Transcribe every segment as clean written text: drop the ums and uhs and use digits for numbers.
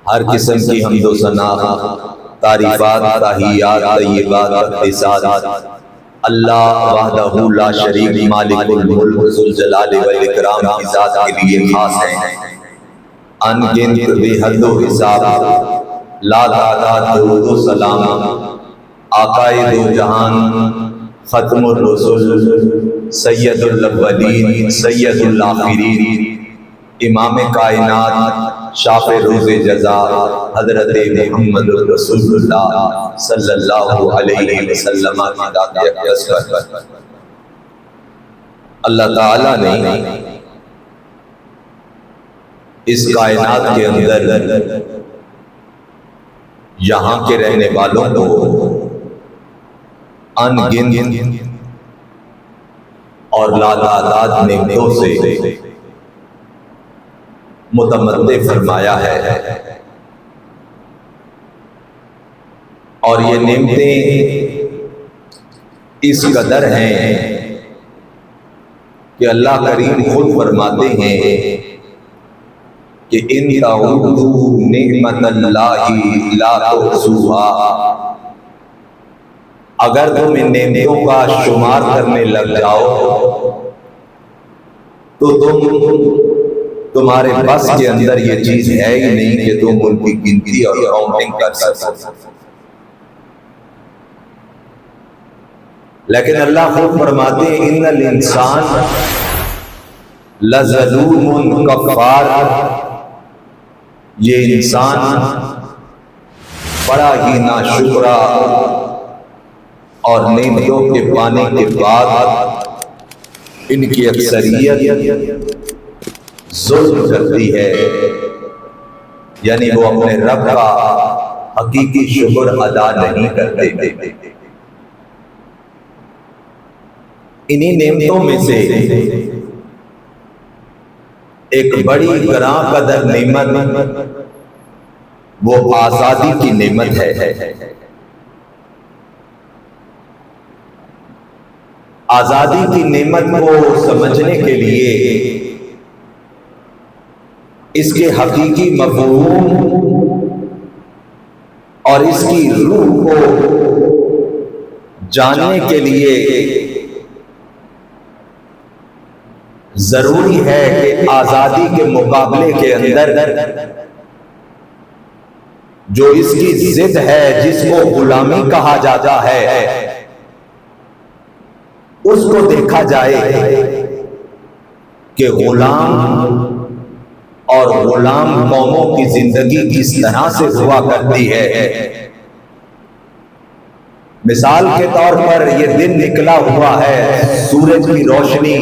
ہر قسم کی حمد و ثنا، تعریفات، تحیات، طیبات، تقدیسات اللہ وحدہ لا شریک مالک الملک ذو الجلال والاکرام کی ذات کے لیے خاص ہیں۔ ان گنت بے حد و حساب لا تعداد درود و سلام آقائے دو جہان ختم الرسل سید الاولین سید الآخرین امام کائنات شاف روز جزا حضرت محمد رسول اللہ صلی اللہ علیہ وسلم کی ذات اقدس پر اللہ تعالیٰ نے اس کائنات کے اندر یہاں کے رہنے والوں کو ان گن اور لا تعداد نعمتوں سے متمتع فرمایا ہے، اور یہ نعمتیں اس قدر ہیں کہ اللہ کریم خود فرماتے ہیں کہ ان تعودوا نعمت اللہ لا تحصوها، اگر تم ان نعمتوں کا شمار کرنے لگ جاؤ تو تمہارے بس کے اندر یہ چیز ہے ہی نہیں کہ تم ان کی گنتی اور کاؤنٹنگ کر سکو۔ لیکن اللہ خود فرماتے ہیں ان الانسان لظلوم کفار، یہ انسان بڑا ہی ناشکرا اور نعمتوں کے پانے کے بعد ان کی اکثریت ظلم کرتی ہے، یعنی وہ اپنے رب کا حقیقی شکر ادا نہیں کرتے۔ انہی نعمتوں میں سے ایک بڑی گراں قدر نعمت وہ آزادی کی نعمت ہے۔ آزادی کی نعمت کو سمجھنے کے لیے اس کے حقیقی مفہوم اور اس کی روح کو جاننے کے لیے ضروری ہے کہ آزادی کے مقابلے کے اندر جو اس کی ضد ہے، جس کو غلامی کہا جاتا ہے، اس کو دیکھا جائے کہ غلام اور غلام قوموں کی زندگی کس طرح سے ہوا کرتی ہے۔ مثال کے طور پر یہ دن نکلا ہوا ہے، سورج کی روشنی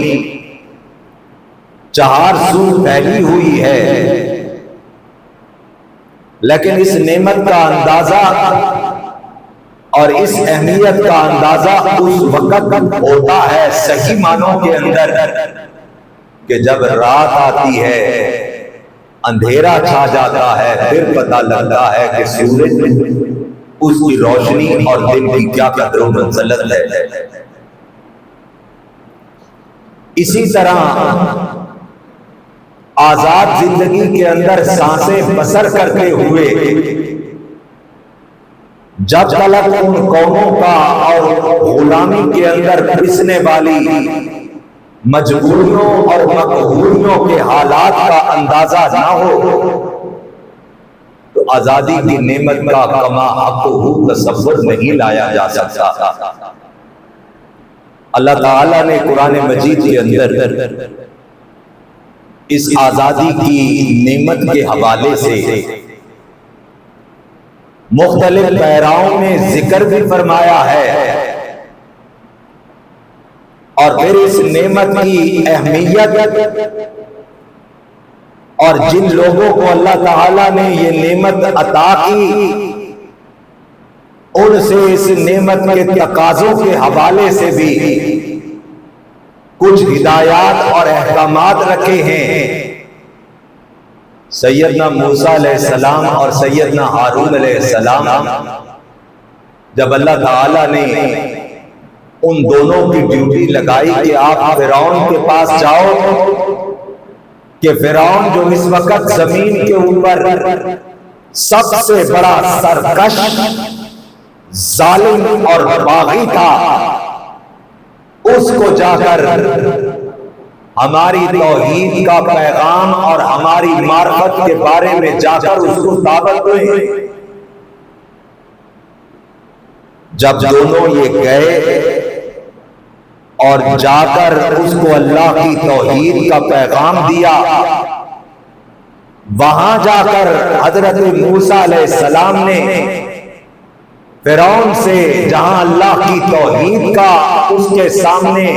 چار سو پھیلی ہوئی ہے، لیکن اس نعمت کا اندازہ اور اس اہمیت کا اندازہ اس وقت ہوتا ہے صحیح معنوں کے اندر کہ جب رات آتی ہے، اندھیرا چھا جاتا ہے، پھر پتہ لگتا ہے کہ سورج اس کی روشنی اور دن کی کیا قدر و منزلت ہے۔ اسی طرح آزاد زندگی کے اندر سانسیں بسر کرتے ہوئے جب تک ان قوموں کا اور غلامی کے اندر پسنے والی مجبوریوں اور مقہوریوں کے حالات کا اندازہ نہ ہو تو آزادی کی نعمت کا کما حق تصور نہیں لایا جا سکتا۔ اللہ تعالیٰ نے قرآن مجید کے اندر اس آزادی کی نعمت کے حوالے سے مختلف پیراؤں میں ذکر بھی فرمایا ہے، اور پھر اس نعمت کی اہمیت اور جن لوگوں کو اللہ تعالیٰ نے یہ نعمت عطا کی ان سے اس نعمت کے تقاضوں کے حوالے سے بھی کچھ ہدایات اور احکامات رکھے ہیں۔ سیدنا موسیٰ علیہ السلام اور سیدنا ہارون علیہ السلام جب اللہ تعالیٰ نے ان دونوں کی ڈیوٹی لگائی کہ آپ فرعون کے پاس جاؤ کہ فرعون جو اس وقت زمین کے اوپر سب سے بڑا سرکش، ظالم اور باغی تھا، اس کو جا کر ہماری توحید کا پیغام اور ہماری معرفت کے بارے میں جا کر اس کو دعوت دیں۔ جب دونوں یہ گئے اور جا کر اس کو اللہ کی توحید کا پیغام دیا، وہاں جا کر حضرت موسیٰ علیہ السلام نے فرعون سے جہاں اللہ کی توحید کا اس کے سامنے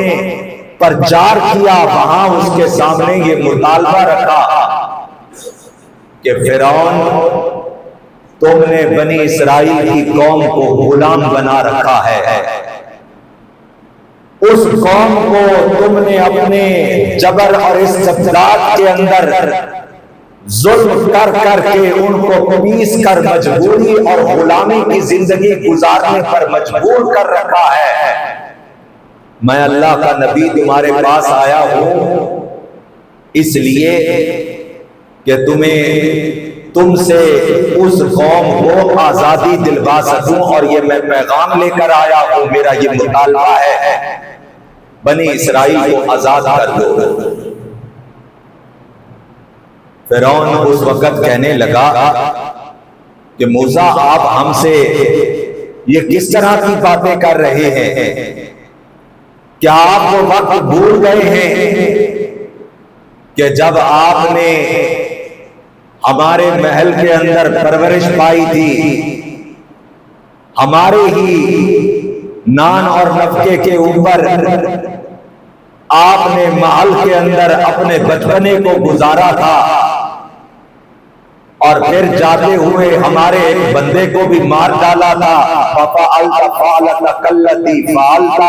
پرچار کیا، وہاں اس کے سامنے یہ مطالبہ رکھا کہ فرعون، تم نے بنی اسرائیل کی قوم کو غلام بنا رکھا ہے، اس قوم کو تم نے اپنے جبر اور استبداد کے اندر ظلم کر کر کے ان کو پیس کر مجبوری اور غلامی کی زندگی گزارنے پر مجبور کر رکھا ہے۔ میں اللہ کا نبی تمہارے پاس آیا ہوں اس لیے کہ تم سے اس قوم کو آزادی دلوا سکوں، اور یہ میں پیغام لے کر آیا ہوں، میرا یہ مطالبہ ہے، بنی اسرائیل کو آزاد کر دو۔ فرعون اس وقت کہنے لگا کہ موسیٰ، آپ ہم سے یہ کس طرح کی باتیں کر رہے ہیں؟ کیا آپ وہ وقت بھول گئے ہیں کہ جب آپ نے ہمارے محل کے اندر پرورش پائی تھی، ہمارے ہی نان اور نفقے کے اوپر آپ نے محل کے اندر اپنے بچپنے کو گزارا تھا، اور پھر جاتے ہوئے ہمارے ایک بندے کو بھی مار ڈالا تھا، فَفَعَلْتَ فَعْلَتَكَ الَّتِي فَعَلْتَ۔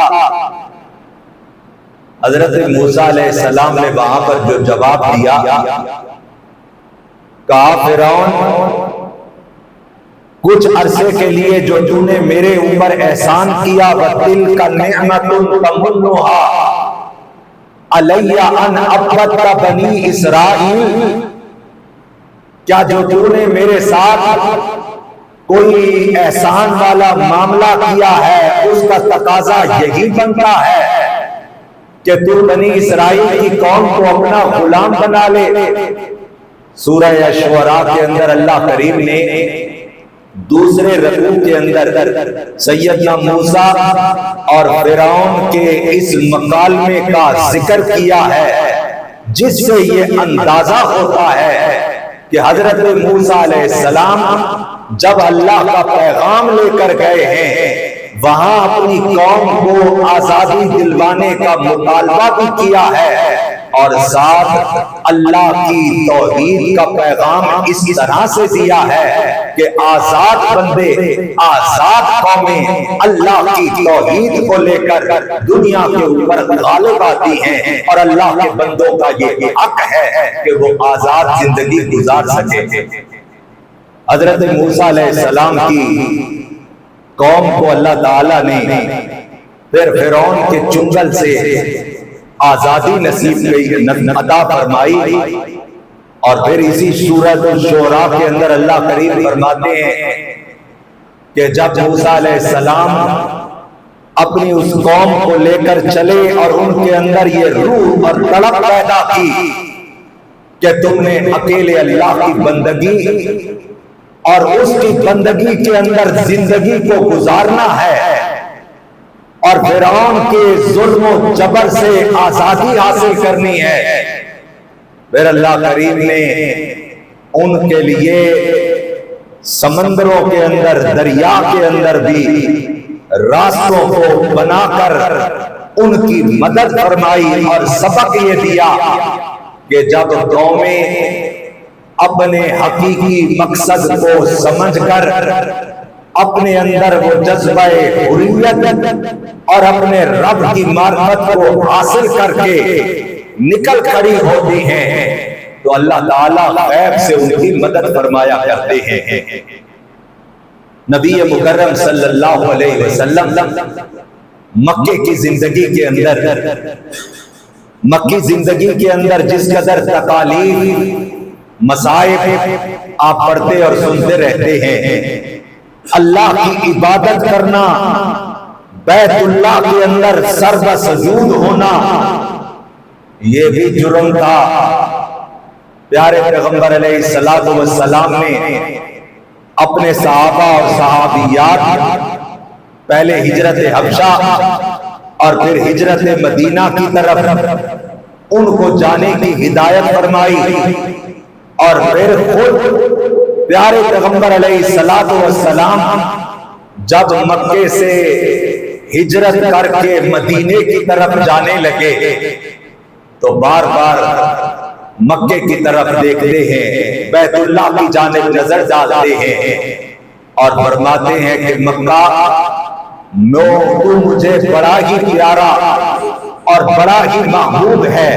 حضرت موسیٰ علیہ السلام نے وہاں پر جو جواب دیا، کہا فرعون، کچھ عرصے کے لیے جو تو نے میرے اوپر احسان کیا، وَتِلْكَ نِعْمَةٌ تَمُنُّهَا عَلَيَّ أَنْ عَبَّدْتَ بَنِي إِسْرَائِيل، کیا جو تو نے میرے ساتھ کوئی احسان والا معاملہ کیا ہے، اس کا تقاضا یہی بنتا ہے کہ تو بنی اسرائیل کی قوم کو اپنا غلام بنا لے؟ سورہ شعراء کے اندر اللہ کریم نے دوسرے رکوع کے اندر سیدنا موسیٰ اور فرعون کے اس مکالمے کا ذکر کیا ہے، جس سے یہ اندازہ ہوتا ہے کہ حضرت موسیٰ علیہ السلام جب اللہ کا پیغام لے کر گئے ہیں، وہاں اپنی قوم کو آزادی دلوانے کا مطالبہ بھی کیا ہے، اور ساتھ اللہ کی توحید کا پیغام اس طرح سے دیا ہے کہ آزاد بندے، آزاد قومیں اللہ کی توحید کو لے کر دنیا کے اوپر غالب آتی ہیں، اور اللہ کے بندوں کا یہ حق ہے کہ وہ آزاد زندگی گزار سکے۔ حضرت موسیٰ علیہ السلام کی قوم کو اللہ تعالیٰ نے پھر فرعون کے چنگل سے آزادی نصیب عطا فرمائی، اور پھر اسی سورۃ الشعراء کے اندر اللہ کریم فرماتے ہیں کہ جب موسیٰ علیہ السلام اپنی اس قوم کو لے کر چلے اور ان کے اندر یہ روح اور تڑپ پیدا کی کہ تم نے اکیلے اللہ کی بندگی اور اس کی بندگی کے اندر زندگی کو گزارنا ہے، اور فرعون کے ظلم و جبر سے آزادی حاصل کرنی ہے، پھر اللہ کریم نے ان کے لیے سمندروں کے اندر، دریا کے اندر بھی راستوں کو بنا کر ان کی مدد فرمائی، اور سبق یہ دیا کہ جب قومیں اپنے حقیقی مقصد کو سمجھ کر اپنے اندر وہ جذبہ حریت اور اپنے رب کی معرفت کو حاصل کر کے نکل کھڑی ہوتی ہیں، تو اللہ تعالیٰ غیب سے ان کی مدد فرمایا کرتے ہیں۔ نبی مکرم صلی اللہ علیہ وسلم مکے کی زندگی کے اندر جس قدر تکالیف مصائب آپ پڑھتے اور سنتے رہتے ہیں۔ اللہ کی عبادت کرنا، بیت اللہ کے اندر سربہ سجود ہونا، یہ بھی جرم تھا۔ پیارے پیغمبر علیہ السلام نے اپنے صحابہ اور صحابیات پہلے ہجرت حبشہ اور پھر ہجرت مدینہ کی طرف ان کو جانے کی ہدایت فرمائی، اور پھر خود پیارے پیغمبر علیہ السلام جب مکے سے ہجرت کر کے مدینے کی طرف جانے لگے تو بار بار مکے کی طرف دیکھتے ہیں، بیت اللہ کی جانب نظر ڈالتے ہیں اور فرماتے ہیں کہ مکہ تو مجھے بڑا ہی پیارا اور بڑا ہی محبوب ہے۔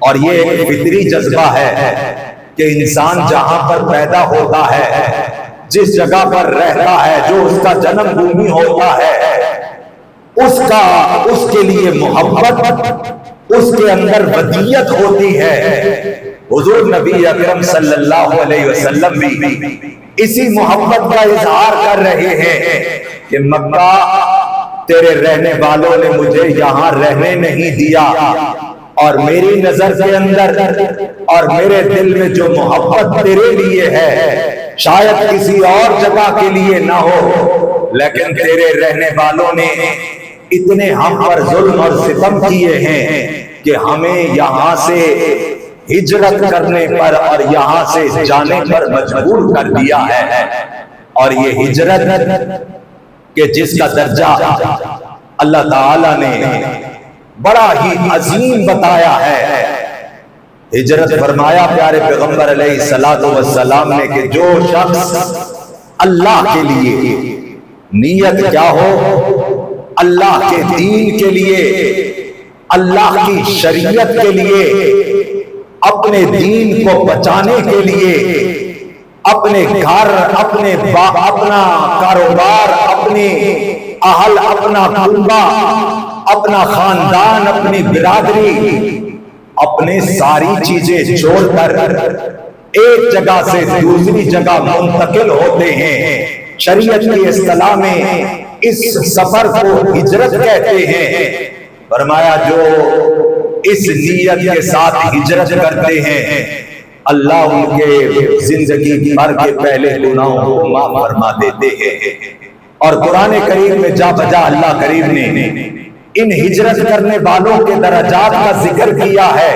اور یہ ایک فطری جذبہ ہے کہ انسان جہاں پر پیدا ہوتا ہے، جس جگہ پر رہتا ہے، جو اس کا جنم بھومی ہوتا ہے، اس کے لیے محبت، اس کے اندر ودیت ہوتی ہے۔ حضور نبی اکرم صلی اللہ علیہ وسلم بھی اسی محبت کا اظہار کر رہے ہیں کہ مکہ تیرے رہنے والوں نے مجھے یہاں رہنے نہیں دیا، اور میری نظر کے اندر اور میرے دل میں جو محبت تیرے لیے ہے شاید کسی اور جگہ کے لیے نہ ہو، لیکن تیرے رہنے والوں نے اتنے ہم پر ظلم اور ستم کیے ہیں کہ ہمیں یہاں سے ہجرت کرنے پر اور یہاں سے جانے پر مجبور کر دیا ہے۔ اور یہ ہجرت کہ جس کا درجہ اللہ تعالیٰ نے بڑا ہی عظیم بتایا ہے، ہجرت فرمایا پیارے پیغمبر علیہ السلام نے کہ جو شخص اللہ کے لیے نیت کیا ہو، اللہ کے دین کے لیے، اللہ کی شریعت کے لیے، اپنے دین کو بچانے کے لیے، اپنے گھر، اپنا کاروبار، اپنے اہل، اپنا خانبہ، اپنا خاندان، اپنی برادری، اپنے ساری چیزیں چھوڑ کر ایک جگہ سے دوسری جگہ منتقل ہوتے ہیں۔ شریعت کی اصطلاح میں اس سفر کو ہجرت کہتے ہیں۔ فرمایا جو اس نیت کے ساتھ ہجرت کرتے ہیں، اللہ ان کے زندگی بھر کے پہلے گناہوں کو معاف فرما دیتے ہیں۔ اور قرآن کریم میں جا بجا اللہ کریم نے ان ہجرت کرنے والوں کے درجات کا ذکر کیا ہے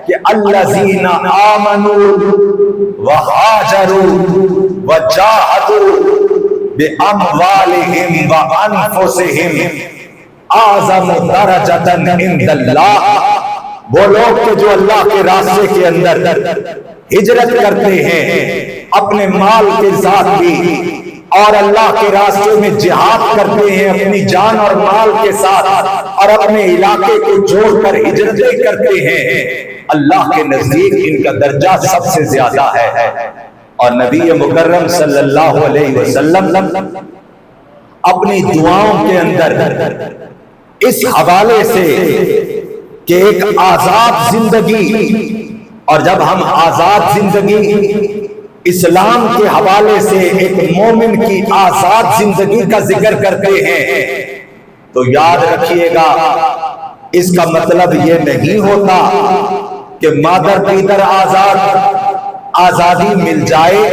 کہ الذین آمنوا وہاجروا وجاہدوا بِأَمْوَالِهِمْ وَأَنفُسِهِمْ اعظم درجۃ عند اللہ۔ وہ لوگ کہ جو اللہ کے راستے کے اندر ہجرت کرتے ہیں اپنے مال کے ساتھ بھی، اور اللہ کے راستے میں جہاد کرتے ہیں اپنی جان اور مال کے ساتھ، اور اپنے علاقے کو چھوڑ کر ہجرتیں کرتے ہیں، اللہ کے نزدیک ان کا درجہ سب سے زیادہ ہے۔ اور نبی مکرم صلی اللہ علیہ وسلم اپنی دعاؤں کے اندر اس حوالے سے کہ ایک آزاد زندگی، اور جب ہم آزاد زندگی اسلام کے حوالے سے ایک مومن کی آزاد زندگی کا ذکر کرتے ہیں تو یاد رکھیے گا اس کا مطلب یہ نہیں ہوتا کہ مادر پیدر آزادی مل جائے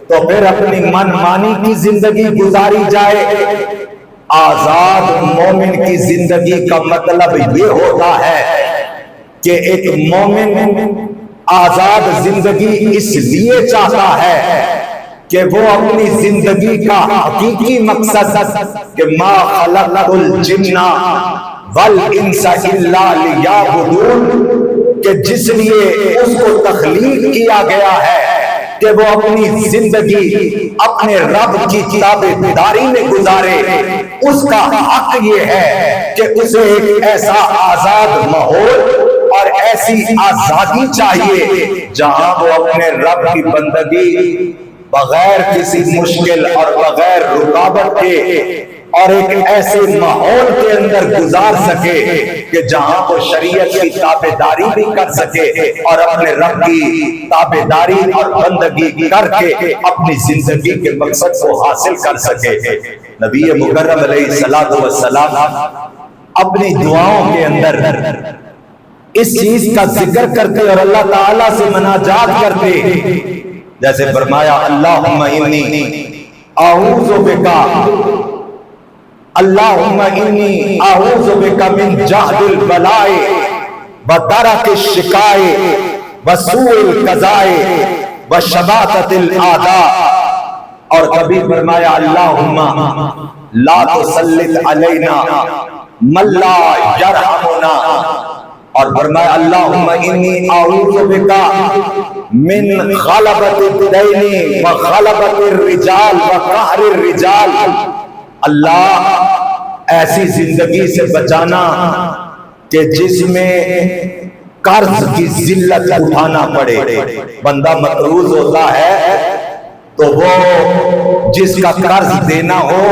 تو پھر اپنی من مانی کی زندگی گزاری جائے۔ آزاد مومن کی زندگی کا مطلب یہ ہوتا ہے کہ ایک مومن آزاد زندگی اس لیے چاہتا ہے کہ وہ اپنی زندگی کا حقیقی مقصد کہ ما خلقت الجن والانس الا لیعبدون، کہ جس لیے اس کو تخلیق کیا گیا ہے کہ وہ اپنی زندگی اپنے رب کی تابعداری میں گزارے۔ اس کا حق یہ ہے کہ اسے ایک ایسا آزاد ماحول اور ایسی آزادی چاہیے جہاں وہ اپنے رب کی بندگی بغیر کسی مشکل اور بغیر رکاوٹ کے اور ایک ایسے ماحول کے اندر گزار سکے کہ جہاں وہ شریعت کی تابعداری بھی کر سکے اور اپنے رب کی تابعداری اور بندگی کر کے اپنی زندگی کے مقصد کو حاصل کر سکے۔ نبی مکرم علیہ السلام اپنی دعاؤں کے اندر اس چیز کا ذکر کرتے اور اللہ تعالیٰ سے مناجات کرتے، جیسے فرمایا اللہم انی اعوذ بکا اللہم انی اعوذ بکا من جہد البلائے ودرک الشقائے وسوء القضائے وشماتۃ الاعداء، اور کبھی فرمایا اللہم لا تسلط علینا من لا یرحمنا، اور فرمایا اللہم انی اعوذ بکا من غلبۃ الدین وغلبۃ الرجال وقہر الرجال، اللہ ایسی زندگی سے بچانا کہ جس میں قرض کی ذلت اٹھانا پڑے۔ بندہ مقروض ہوتا ہے تو وہ جس کا قرض دینا ہو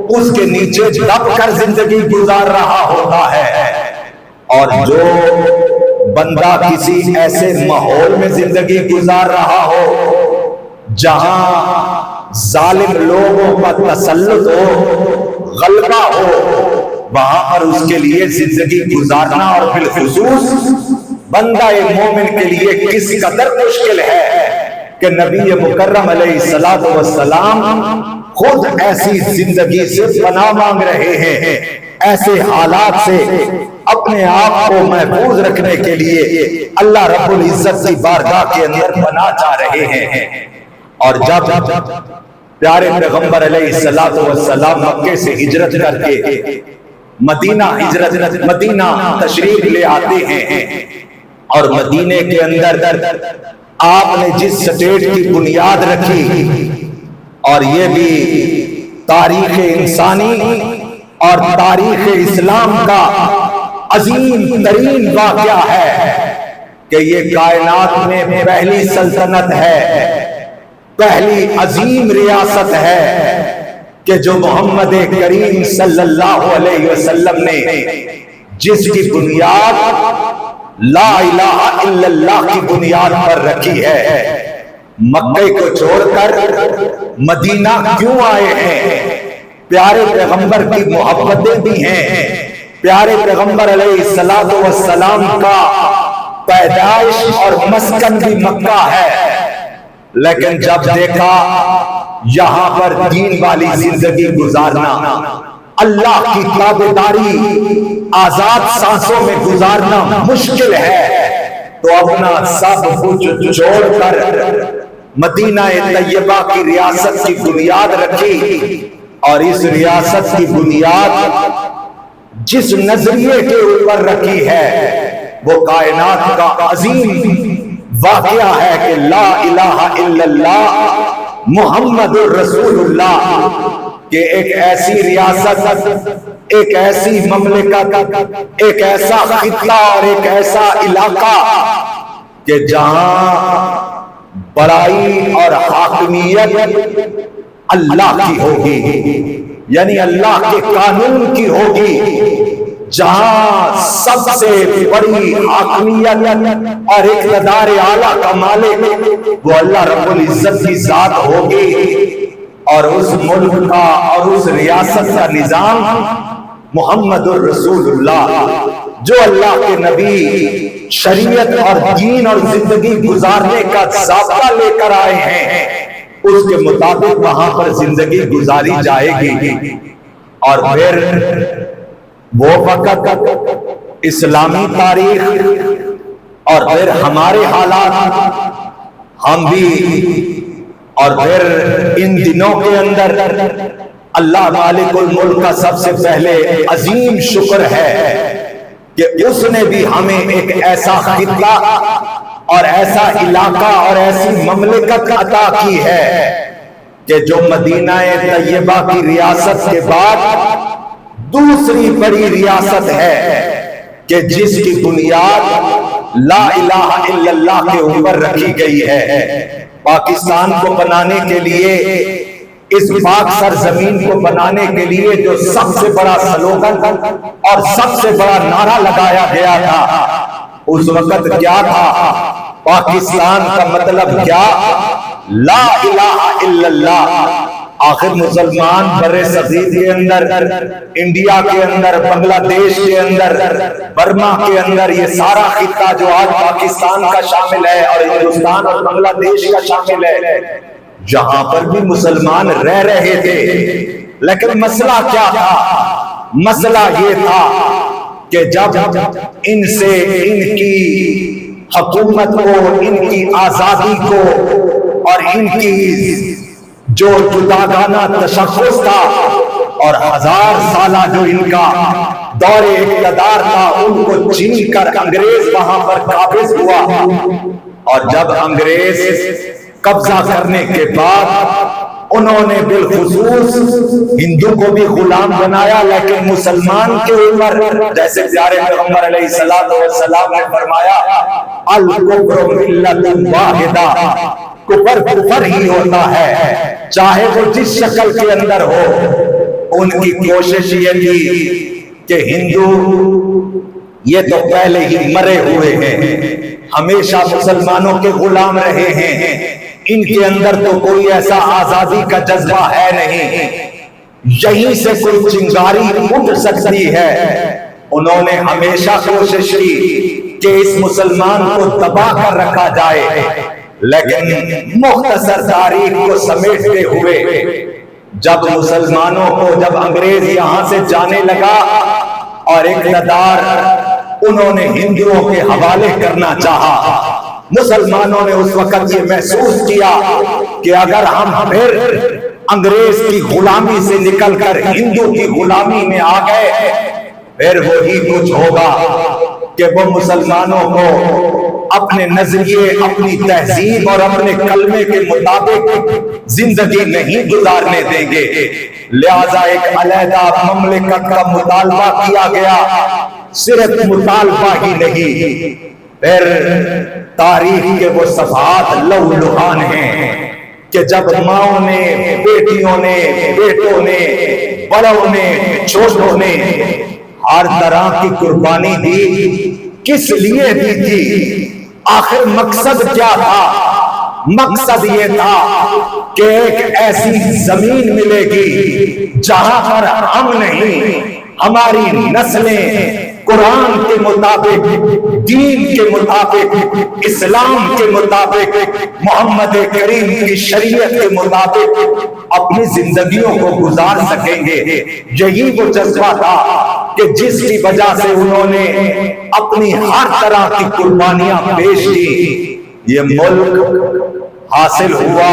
اس کے نیچے دب کر زندگی گزار رہا ہوتا ہے، اور جو بندہ کسی ایسے ماحول میں زندگی گزار رہا ہو جہاں ظالم لوگوں کا تسلط ہو، غلبہ ہو، وہاں پر اس کے لیے زندگی گزارنا اور بالخصوص بندہ مومن کے لیے کس قدر مشکل ہے کہ نبی مکرم علیہ السلام خود ایسی زندگی سے پناہ مانگ رہے ہیں، ایسے حالات سے اپنے آپ کو محفوظ رکھنے کے لیے اللہ رب العزت کی بارگاہ کے اندر پناہ چاہ رہے ہیں۔ اور جب پیارے پیغمبر علیہ السلام مکے سے ہجرت کر کے مدینہ تشریف لے آتے ہیں، اور مدینے کے اندر آپ نے جس سٹیٹ کی بنیاد رکھی، اور یہ بھی تاریخ انسانی اور تاریخ اسلام کا عظیم ترین واقعہ ہے کہ یہ کائنات میں پہلی سلطنت ہے، پہلی عظیم ریاست ہے کہ جو محمد کریم صلی اللہ علیہ وسلم نے جس کی بنیاد لا الہ الا اللہ کی بنیاد پر رکھی ہے۔ مکے کو چھوڑ کر مدینہ کیوں آئے ہیں؟ پیارے پیغمبر کی محبتیں بھی ہیں، پیارے پیغمبر علیہ السلام کا پیدائش اور مسکن بھی مکہ ہے، لیکن جب دیکھا یہاں پر دین والی زندگی گزارنا، اللہ کی تابعداری آزاد سانسوں میں گزارنا مشکل ہے، تو اپنا سب کچھ چھوڑ کر مدینہ طیبہ کی ریاست کی بنیاد رکھی، اور اس ریاست کی بنیاد جس نظریے کے اوپر رکھی ہے وہ کائنات کا عظیم واقعہ ہے کہ لا الہ الا اللہ محمد الرسول اللہ، کہ ایک ایسی ریاست، ایک ایسی مملکت، ایک ایسا خطہ اور ایک ایسا علاقہ کہ جہاں بڑائی اور حاکمیت اللہ کی ہوگی، یعنی اللہ کے قانون کی ہوگی، جہاں سب سے بڑی حاکمیت اور اقتدار اعلیٰ کا مالک وہ اللہ رب العزت کی ذات ہوگی، اور اس ملک کا اور اس ریاست کا نظام محمد الرسول اللہ، جو اللہ کے نبی شریعت اور دین اور زندگی گزارنے کا ضابطہ لے کر آئے ہیں، اس کے مطابق وہاں پر زندگی گزاری جائے گی۔ اور پھر وہ وقت اسلامی تاریخ اور پھر ہمارے حالات، ہم بھی اور پھر ان دنوں کے اندر اللہ مالک الملک کا سب سے پہلے عظیم شکر ہے کہ اس نے بھی ہمیں ایک ایسا خطہ اور ایسا علاقہ اور ایسی مملکت عطا کی ہے کہ جو مدینہ طیبہ کی ریاست کے بعد دوسری بڑی ریاست ہے کہ جس کی بنیاد لا الہ الا اللہ کے اوپر رکھی گئی ہے۔ پاکستان کو بنانے کے لیے، اس پاک سرزمین کو بنانے کے لیے جو سب سے بڑا سلوگن اور سب سے بڑا نعرہ لگایا گیا تھا، اس وقت کیا تھا؟ پاکستان کا مطلب کیا؟ لا الہ الا اللہ۔ آخر مسلمان برِ صغیر کے اندر، انڈیا کے اندر، بنگلہ دیش کے اندر، برما کے اندر، یہ سارا خطہ جو آج پاکستان کا شامل ہے اور ہندوستان اور بنگلہ دیش کا شامل ہے، جہاں پر بھی مسلمان رہ رہے تھے، لیکن مسئلہ کیا تھا؟ مسئلہ یہ تھا کہ جب ان سے ان کی حکومت کو، ان کی آزادی کو اور ان کی جو جداگانہ تشخص تھا اور 1000 سالہ جو ان کا دور اقتدار تھا، ان کو چھین کر انگریز وہاں پر قابض ہوا، اور جب انگریز قبضہ کرنے کے بعد انہوں نے بالخصوص ہندو کو بھی غلام بنایا، لیکن مسلمان کے اوپر جیسے پیارے پیغمبر علیہ السلام نے فرمایا الکفر ملت واحدہ، کفر کفر ہی ہوتا ہے، چاہے وہ جس شکل کے اندر ہو۔ ان کی کوشش یہ تھی کہ ہندو یہ تو پہلے ہی مرے ہوئے ہیں، ہمیشہ مسلمانوں کے غلام رہے ہیں، ان کے اندر تو کوئی ایسا آزادی کا جذبہ ہے نہیں، یہیں سے کوئی چنگاری اٹھ سکتی ہے۔ انہوں نے ہمیشہ کوشش کی کہ اس مسلمان کو دبا کر رکھا جائے، لیکن مختصر تاریخ کو سمیٹتے ہوئے جب مسلمانوں کو، جب انگریز یہاں سے جانے لگا اور اقتدار انہوں نے ہندوؤں کے حوالے کرنا چاہا، مسلمانوں نے اس وقت یہ محسوس کیا کہ اگر ہم پھر انگریز کی غلامی سے نکل کر ہندو کی غلامی میں آ گئے، پھر وہی کچھ ہوگا کہ وہ مسلمانوں کو اپنے نظریے، اپنی تہذیب اور اپنے کلمے کے مطابق زندگی نہیں گزارنے دیں گے، لہذا ایک علیحدہ مملکت کا مطالبہ کیا گیا۔ صرف مطالبہ ہی نہیں، پھر تاریخ کے وہ صفحات لو لہان ہیں کہ جب ماؤں نے، بیٹیوں نے، بیٹوں نے، بڑوں نے، چھوٹوں نے ہر طرح کی قربانی دی۔ کس لیے دی تھی؟ آخر مقصد کیا تھا؟ مقصد یہ تھا کہ ایک ایسی زمین ملے گی جہاں پر ہم نہیں، ہماری نسلیں قرآن کے مطابق، دین کے مطابق، اسلام کے مطابق، محمد کریم کی شریعت کے مطابق اپنی زندگیوں کو گزار سکیں گے۔ یہی وہ جذبہ تھا کہ جس کی وجہ سے انہوں نے اپنی ہر طرح کی قربانیاں پیش کی۔ یہ ملک حاصل ہوا،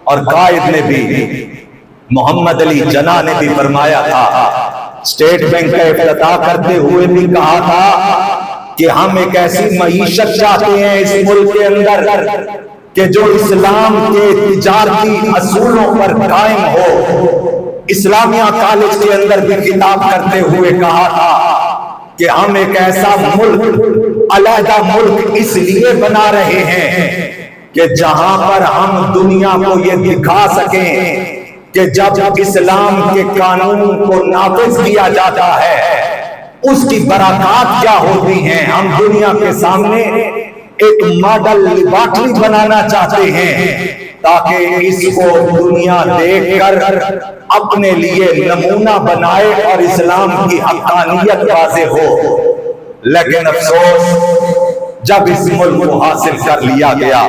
اور قائد نے بھی، محمد علی جناح نے بھی فرمایا تھا، اسٹیٹ بینک کا افتتاح کرتے ہوئے بھی کہا تھا کہ ہم ایک ایسی معیشت چاہتے ہیں اس ملک کے اندر کہ جو اسلام کے تجارتی اصولوں پر قائم ہو۔ اسلامیہ کالج کے اندر بھی خطاب کرتے ہوئے کہا تھا کہ ہم ایک ایسا ملک، علیحدہ ملک اس لیے بنا رہے ہیں کہ جہاں پر ہم دنیا کو یہ دکھا سکیں کہ جب اسلام کے قانون کو نافذ کیا جاتا ہے اس کی برکات کیا ہوتی ہیں۔ ہم دنیا کے سامنے ایک ماڈل لیبارٹری بنانا چاہتے ہیں تاکہ اس کو دنیا دیکھ کر اپنے لیے نمونہ بنائے اور اسلام کی حقانیت واضح ہو۔ لیکن افسوس جب اس ملک کو حاصل کر لیا گیا،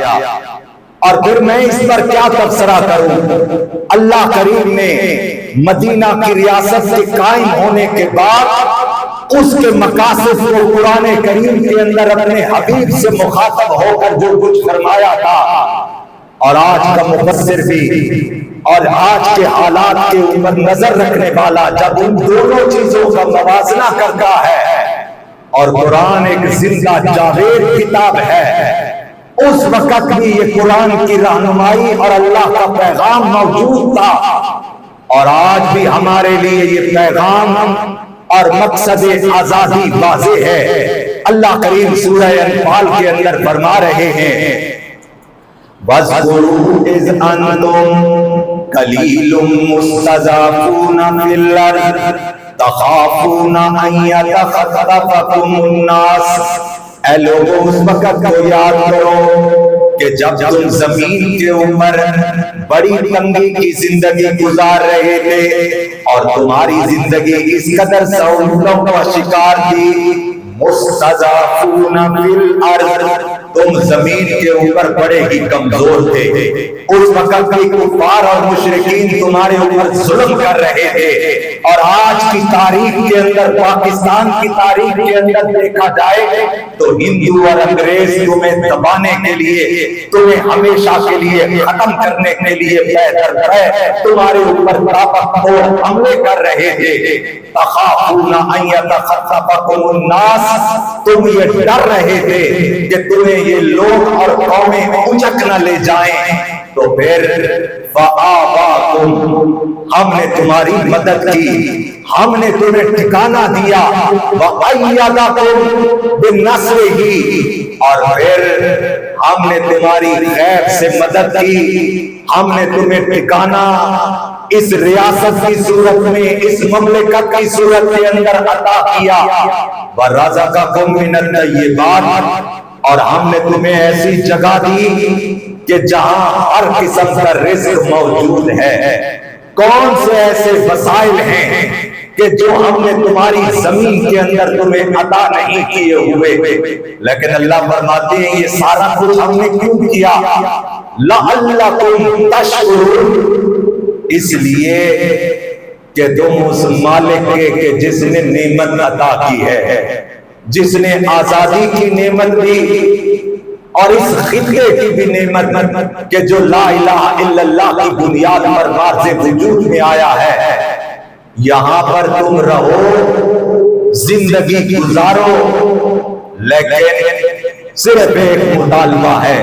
اور پھر میں اس پر کیا تبصرہ کروں، اللہ کریم نے مدینہ کی ریاست کے قائم ہونے کے بعد اس کے مقاصد کو قرآن کریم کے اندر اپنے حبیب سے مخاطب ہو کر جو کچھ فرمایا تھا، اور آج کا مفسر بھی اور آج کے حالات کے اوپر نظر رکھنے والا جب ان دونوں چیزوں کا موازنہ کرتا ہے، اور قرآن ایک زندہ جاوید کتاب ہے، اس وقت بھی یہ قرآن کی رہنمائی اور اللہ کا پیغام موجود تھا، اور آج بھی ہمارے لیے یہ پیغام اور مقصد آزادی واضح ہے۔ اللہ کریم سورہ انفال کے اندر فرما رہے ہیں وَاذْكُرُوا إِذْ أَنْتُمْ قَلِيلٌ مُسْتَضْعَفُونَ فِي الْأَرْضِ تَخَافُونَ أَنْ يَتَخَطَّفَكُمُ النَّاسُ۔ اے لوگوں اس وقت کو یاد کرو کہ جب تم زمین کے اوپر بڑی تنگی کی زندگی گزار رہے تھے اور تمہاری زندگی اس قدر سہولتوں کا شکار تھی، مستضعفون فی الارض، تم زمین کے اوپر بڑے ہی کمزور تھے۔ اس وقت بھی کفار اور مشرکین تمہارے اوپر ظلم کر رہے تھے، اور آج کی تاریخ کے اندر، پاکستان کی تاریخ کے اندر دیکھا جائے تو ہندو اور انگریز تمہیں دبانے کے لیے، تمہیں ہمیشہ کے لیے ختم کرنے کے لیے پے در پے تمہارے اوپر طاقت توڑ حملے کر رہے تھے۔ تخافون ان یتخطفکم الناس، تم یہ ڈر رہے تھے کہ تمہیں یہ لوگ اور قومیں اچک نہ لے جائیں، تو پھر فآواکم، ہم نے تمہاری مدد کی، ہم نے تمہیں ٹھکانہ دیا، وَأَيَّدَكُمْ بِنَصْرِهِ، اور پھر ہم نے تمہاری غیب سے مدد کی، ہم نے تمہیں ٹھکانہ اس ریاست کی صورت میں، اس مملکت کی صورت کے اندر عطا کیا، وَرَزَقَكُم مِّنَ الطَّيِّبَاتِ، اور ہم نے تمہیں ایسی جگہ دی کہ جہاں ہر قسم کا رزق موجود ہے۔ کون سے ایسے وسائل ہیں کہ جو ہم نے تمہاری زمین کے اندر تمہیں عطا نہیں کیے ہوئے؟ لیکن اللہ فرماتے ہیں یہ سارا کچھ ہم نے کیوں کیا؟ لَعَلَّكُمْ تَشْكُرُونَ، اس لیے کہ تم اس مالک کے کہ جس نے نعمت عطا کی ہے، جس نے آزادی کی نعمت دی اور اس خطے کی بھی نعمت کہ جو لا الہ الا اللہ کی بنیاد پر واضح وجود میں آیا ہے، یہاں پر تم رہو، زندگی گزارو، لیکن صرف ایک مطالبہ ہے،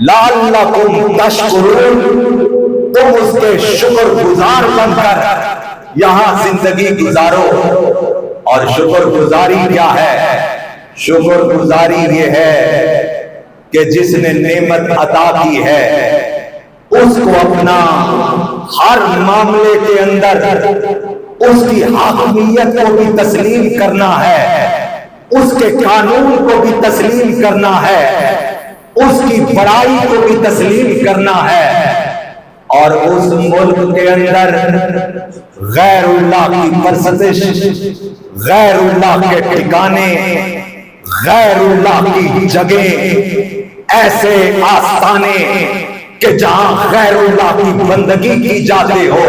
لعلکم تشکرون، تم اس کے شکر گزار بن کر یہاں زندگی گزارو۔ اور شکر گزاری کیا ہے؟ شکر گزاری یہ ہے کہ جس نے نعمت عطا کی ہے اس کو اپنا ہر معاملے کے اندر اس کی حاکمیت کو بھی تسلیم کرنا ہے، اس کے قانون کو بھی تسلیم کرنا ہے، اس کی بڑائی کو بھی تسلیم کرنا ہے، اور اس ملک کے اندر غیر اللہ کی پرستش، غیر اللہ کے ٹھکانے، غیر اللہ کی جگہ، ایسے آستانے کہ جہاں غیر اللہ کی بندگی کی جاتے ہو،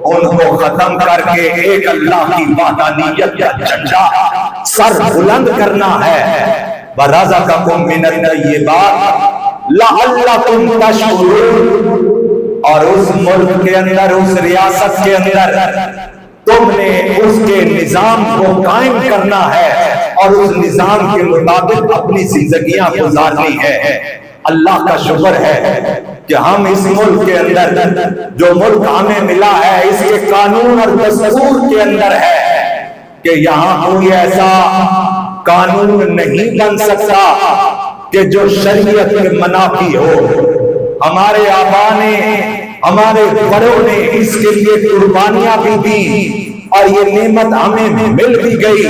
ان کو ختم کر کے ایک اللہ کی وحدانیت کا جھنڈا سر بلند کرنا ہے۔ وَرَزَقَكُم مِّنَ الطَّيِّبَاتِ لَعَلَّكُمْ تَشْكُرُونَ، اور اس ملک کے اندر، اس ریاست کے اندر تم نے اس کے نظام کو قائم کرنا ہے اور اس نظام کے مطابق اپنی زندگیاں گزارنی ہے۔ اللہ کا شکر ہے کہ ہم اس ملک کے اندر، جو ملک ہمیں ملا ہے، اس کے قانون اور دستور کے اندر ہے کہ یہاں کوئی ایسا قانون نہیں بن سکتا کہ جو شریعت کے منافی ہو۔ ہمارے آبا نے، ہمارے بڑوں نے اس کے لیے قربانیاں بھی دی اور یہ نعمت ہمیں مل بھی گئی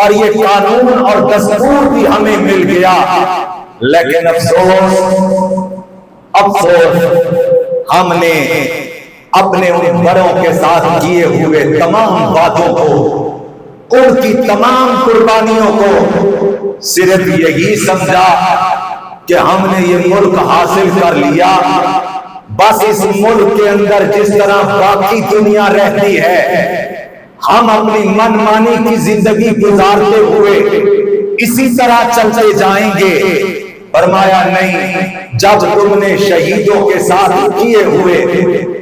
اور یہ قانون اور دستور بھی ہمیں مل گیا، لیکن افسوس ہم نے اپنے ان بڑوں کے ساتھ کیے ہوئے تمام وعدوں کو، ان کی تمام قربانیوں کو صرف یہی سمجھا کہ ہم نے یہ ملک حاصل کر لیا، بس اس ملک کے اندر جس طرح باقی دنیا رہتی ہے ہم اپنی من مانی کی زندگی گزارتے ہوئے اسی طرح چلتے جائیں گے۔ فرمایا نہیں، جب تم نے شہیدوں کے ساتھ کیے ہوئے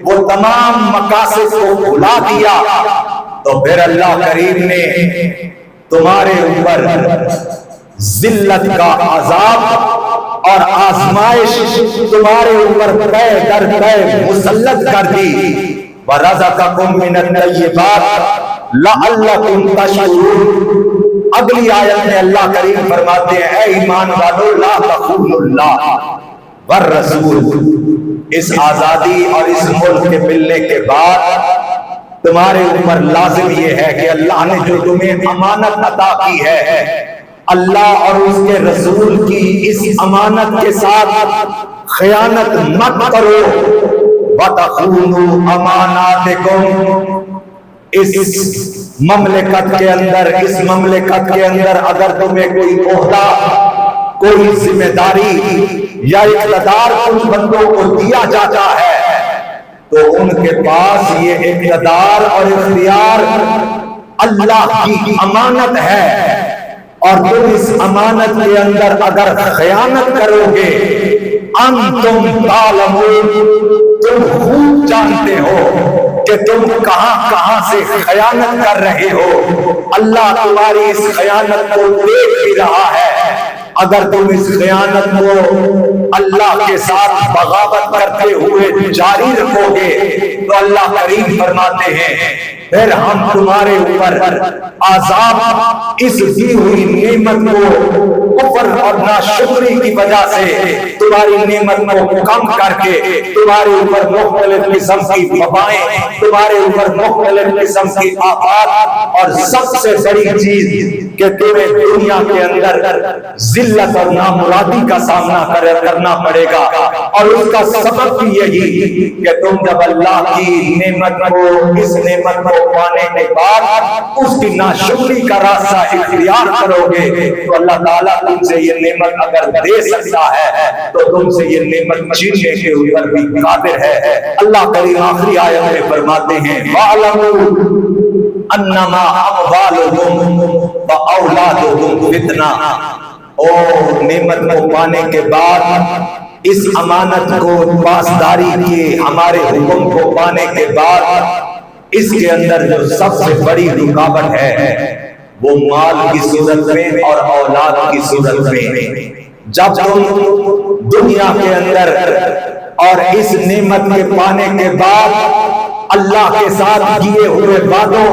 وہ تمام مقاصد کو بھلا دیا تو پھر اللہ کریم نے تمہارے اوپر ذلت کا عذاب اور آزمائش تمہارے اوپر پے در پے مسلط کر دی۔ وَرَزَقَكُم مِّنَ الطَّيِّبَاتِ لَعَلَّكُمْ تَشْكُرُونَ۔ اگلی آیت میں اللہ کریم فرماتے ہیں، اے ایمان والو لا تخونوا اللہ والرسول، اس آزادی اور اس ملک کے ملنے کے بعد تمہارے اوپر لازم یہ ہے کہ اللہ نے جو تمہیں امانت عطا کی ہے، اللہ اور اس کے رسول کی اس امانت کے ساتھ خیانت مت کرو۔ وَتَخُونُوا أَمَانَاتِكُمْ، اس مملکت کے اندر اگر تمہیں کوئی عہدہ، کوئی ذمہ داری یا اقتدار ان بندوں کو دیا جاتا ہے تو ان کے پاس یہ اقتدار اور اختیار اللہ کی امانت ہے، اور تم اس امانت کے اندر اگر خیانت کرو گے، انتم تعلمون، تم خوب جانتے ہو کہ تم کہاں کہاں سے خیانت کر رہے ہو، اللہ تمہاری اس خیانت کو دیکھ بھی رہا ہے۔ اگر تم اس خیانت کو اللہ کے ساتھ بغاوت کرتے ہوئے جاری رکھو گے تو اللہ کریم فرماتے ہیں پھر ہم تمہارے اوپر عذاب اس دی ہوئی نعمت کو کفر اور ناشکری کی وجہ سے تمہاری نعمت کو کم کر کے تمہارے اوپر مختلف قسم کی وبائیں، تمہارے اوپر مختلف قسم کی آفات، اور سب سے بڑی چیز کہ تمہیں دنیا کے اندر ذلت اور نامرادی کا سامنا کرنا پڑے گا، اور اس کا سبب بھی یہی کہ تم جب اللہ کی نعمت کو، اس نعمت کو پانے کے بعد اس کی ناشکری کا راستہ اختیار کرو گے تو اللہ تعالیٰ تم سے یہ نعمت اگر دے سکتا ہے تو تم سے یہ نعمت چھیننے کے اوپر بھی قادر ہے۔ اللہ کریم آخری آیت میں فرماتے ہیں وَاعْلَمُوا أَنَّمَا أَمْوَالُكُمْ وَأَوْلَادُكُمْ فِتْنَةٌ، اور نعمت کو پانے کے بعد، اس امانت کو پاسداری کے ہمارے حکم کو پانے کے بعد، اس کے اندر جو سب سے بڑی رکاوٹ ہے وہ مال کی صورت میں اور اولاد کی صورت میں۔ جب تم دنیا کے اندر اور اس نعمت کے پانے کے بعد اللہ کے ساتھ کیے ہوئے وعدوں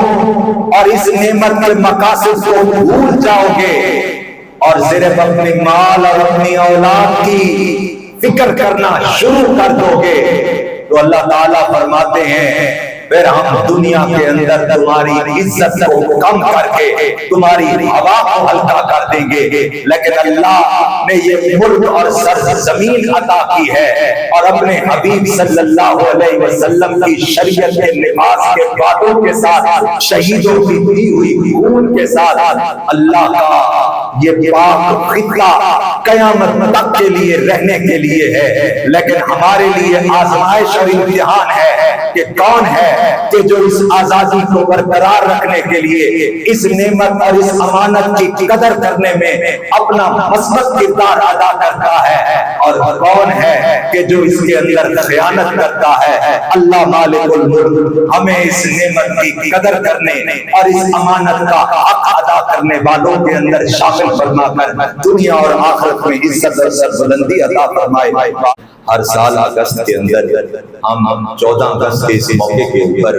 اور اس نعمت کے مقاصد کو بھول جاؤ گے اور صرف اپنے مال اور اپنی اولاد کی فکر کرنا شروع کر دو گے تو اللہ تعالیٰ فرماتے ہیں پھر ہم دنیا کے اندر تمہاری عزت کو کم کر کے تمہاری ہوا کو ہلکا کر دیں گے، لیکن اللہ نے یہ ملک اور سرزمین عطا کی ہے اور اپنے حبیب صلی اللہ علیہ وسلم کی شریعت کے نفاذ کے وعدوں کے ساتھ، شہیدوں کی دی ہوئی خون کے ساتھ اللہ کا یہ پاک خطہ قیامت تک کے لیے رہنے کے لیے ہے، لیکن ہمارے لیے آزمائش اور امتحان ہے کہ کون ہے کہ جو اس آزادی کو برقرار رکھنے کے لیے، اس نعمت اور اس امانت کی قدر کرنے میں اپنا مثبت کردار ادا کرتا ہے، اور کون ہے کہ جو اس کے اندر خیانت کرتا ہے۔ اللہ مالک الملک ہمیں اس نعمت کی قدر کرنے اور اس امانت کا حق ادا کرنے والوں کے اندر شامل فرما کر دنیا اور آخرت میں عزت اور سربلندی عطا فرمائے۔ ہر سال اگست کے اندر ہم 14 اگست کے اس موقع کے اوپر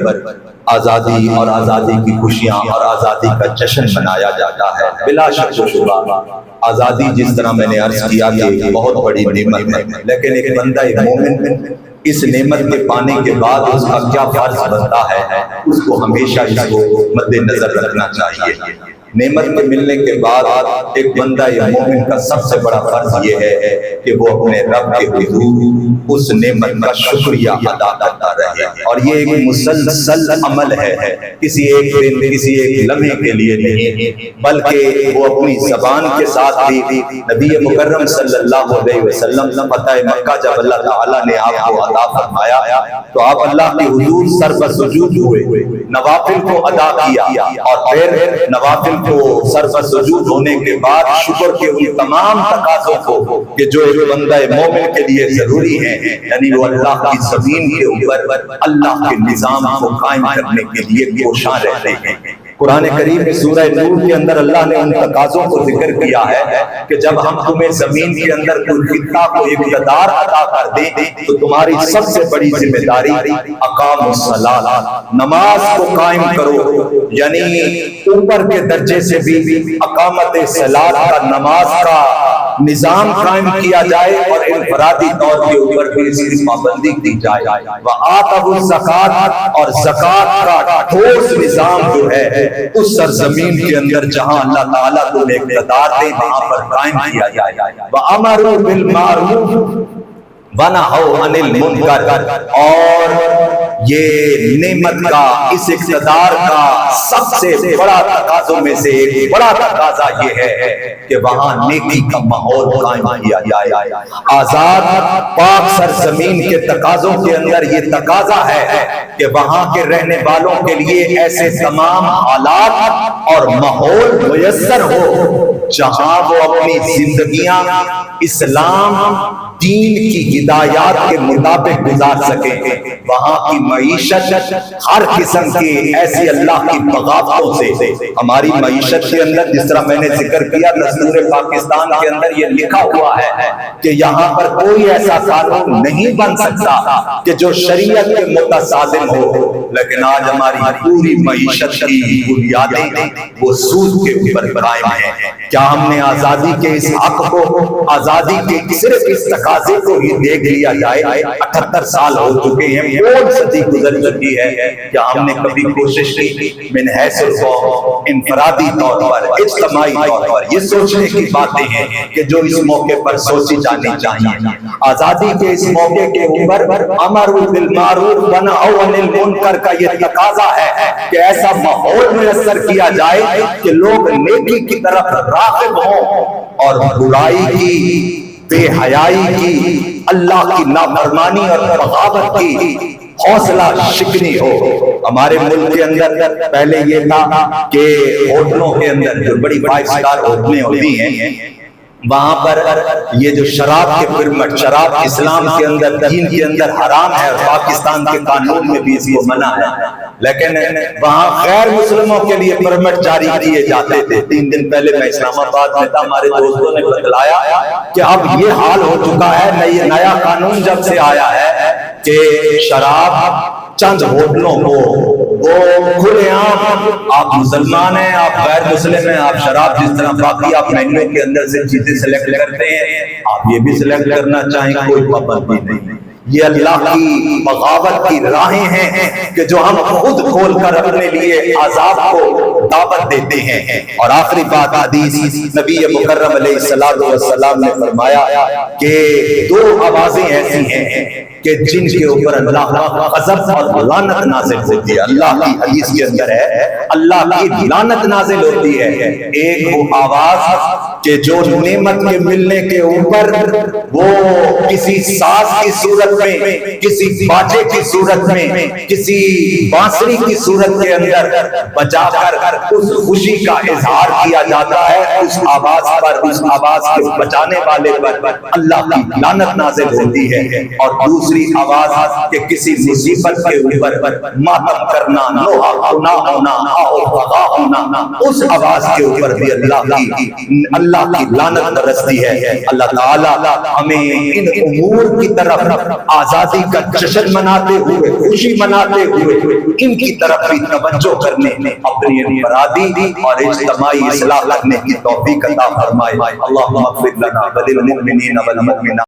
آزادی اور آزادی کی خوشیاں اور آزادی کا جشن منایا جاتا ہے۔ بلا شک و شبہ آزادی جس طرح میں نے عرض کیا کہ بہت بڑی نعمت ہے، لیکن ایک بندہ مومن اس نعمت کے پانے کے بعد اس کا کیا فرض بنتا ہے، اس کو ہمیشہ اس کو مد نظر رکھنا چاہیے۔ نعمت کے ملنے کے بعد ایک بندہ یا مومن کا سب سے بڑا فرض یہ ہے کہ وہ اپنے رب کے حضور اس نعمت کا شکریہ ادا کرتا رہے، اور یہ ایک مسلسل عمل ہے، کسی ایک دن کسی ایک لمحے کے لیے نہیں، بلکہ وہ اپنی زبان کے ساتھ بھی نبی مکرم صلی اللہ علیہ وسلم فتح مکہ جب اللہ تعالیٰ نے آپ کو عطا فرمایا تو آپ اللہ کے حضور سر بسجود ہوئے، نوافل کو ادا کیا، اور پھر نوافل کو سر بسجود ہونے کے بعد شکر کے ان تمام تقاضوں کو کہ جو ایک بندہ مومن کے لیے ضروری ہے، یعنی وہ اللہ کی زمین کے اوپر اللہ کے نظام کو قائم کرنے کے لیے کوشاں رہتے ہیں۔ قرآن کریم میں سورہ نور کے اندر اللہ نے ان تقاضوں کو ذکر کیا ہے کہ جب ہم تمہیں زمین کے اندر کوئی خطہ کو اقتدار عطا کر دیں تو تمہاری سب سے بڑی ذمہ داری اقاموا الصلاۃ، نماز کو قائم کرو، یعنی اوپر کے درجے سے بھی اقامت صلاۃ کا، نماز کا نظام قائم کیا جائے اور انفرادی طور کے اوپر بھی اس کی پابندی کی جائے۔ وَآتَوُا الزَّکَاۃَ، اور زکوٰۃ کا ٹھوس نظام جو ہے اس سرزمین کے اندر جہاں اللہ تعالیٰ کو اقتدار دے وہاں پر قائم کیا جائے۔ وَأَمَرُوا بِالْمَعْرُوفِ وَنَهَوْا عَنِ الْمُنکَرِ، اور یہ نعمت کا، اس اقتدار کا سب سے بڑا تقاضوں میں سے ایک بڑا تقاضا یہ ہے کہ وہاں نیکی کا ماحول قائم کیا جائے۔ آزاد پاک سرزمین کے تقاضوں کے اندر یہ تقاضا ہے کہ وہاں کے رہنے والوں کے لیے ایسے تمام حالات اور ماحول میسر ہو جہاں وہ اپنی زندگیاں اسلام دین کی ہدایات کے مطابق گزار سکیں۔ وہاں کی معیشت ہر قسم کی ایسی اللہ کی بغاوتوں سے، ہماری معیشت کے اندر جس طرح میں نے ذکر کیا دستور پاکستان کے اندر یہ لکھا ہوا ہے کہ یہاں پر کوئی ایسا قانون نہیں بن سکتا کہ جو شریعت کے متصادم ہو، لیکن آج ہماری پوری معیشت کی بنیادیں وہ سود کے اوپر قائم ہیں۔ کیا ہم نے آزادی کے اس حق کو، آزادی کے صرف اس تقاضے کو ہی دیکھ لیا جائے؟ 78 سال ہو چکے ہیں، پوری صدی گزر چکی ہے، کیا ہم نے کبھی کوشش کی من حیث القوم، انفرادی طور پر، اجتماعی طور پر یہ سوچنے کی باتیں ہیں کہ جو اس موقع پر سوچی جانی چاہیے؟ آزادی کے اس موقع کے اوپر امروا بالمعروف ونہوا عن المنکر کا یہ تقاضا ہے کہ ایسا ماحول میسر کیا جائے کہ لوگ نیکی کی طرف راغب ہوں اور برائی کی، بے حیائی کی، اللہ کی نافرمانی اور بغاوت کی حوصلہ شکنی ہو۔ ہمارے ملک کے اندر پہلے یہ تھا کہ ہوٹلوں کے اندر جو بڑی 5 سٹار ہوٹلیں ہوتی ہیں وہاں پر یہ جو شراب کے پرمٹ، شراب اسلام کے اندر، دین کے اندر حرام ہے اور پاکستان کے قانون میں بھی اس کو منع ہے، لیکن وہاں غیر مسلموں کے لیے پرمٹ جاری کیے جاتے تھے۔ 3 دن پہلے میں اسلام آباد میں تھا، ہمارے دوستوں نے بتلایا کہ اب یہ حال ہو چکا ہے، نیا قانون جب سے آیا ہے کہ شراب چند ہوٹلوں کو وہ کھلے عام، آپ مسلمان ہیں، آپ غیر مسلم ہیں، آپ شراب جس طرح باقی آپ مینیو کے اندر سے چیزیں سلیکٹ کرتے ہیں آپ یہ بھی سلیکٹ کرنا چاہیں، کوئی پابندی نہیں۔ یہ اللہ کی بغاوت کی راہیں ہیں کہ جو ہم خود کھول کر اپنے لیے عذاب کو دعوت دیتے ہیں۔ اور آخری بات، حدیث نبی مکرم علیہ السلام نے فرمایا کہ 2 آوازیں ایسی ہیں کہ جن کے اوپر اللہ کا غضب اور لعنت نازل ہوتی ہے۔ اللہ کی حدیث کے اندر ہے اللہ کی لعنت نازل ہوتی ہے۔ ایک وہ آواز کہ جو نعمت کے ملنے کے اوپر وہ کسی ساز کی صورت میں، کسی باجے کی صورت میں، کسی بانسری کی صورت کے اندر بجا کر اس خوشی کا اظہار کیا جاتا ہے، اس آواز پر، اس آواز کے بجانے والے پر اللہ کی لعنت نازل ہوتی ہے۔ اور دوسری آواز کہ کسی مصیبت کے اوپر ماتم کرنا، نوحہ ہونا، آؤ بغا ہونا، اس آواز کے اوپر بھی اللہ کی لعنت برستی ہے۔ اللہ تعالیٰ ہمیں ان امور کی طرف آزادی کا جشن مناتے ہوئے، خوشی مناتے ہوئے ان کی طرف بھی توجہ کرنے، اپنی انفرادی اور اجتماعی اصلاح کرنے کی توفیق عطا فرمائے۔ اللہم اغفر لنا وللمؤمنین والمؤمنات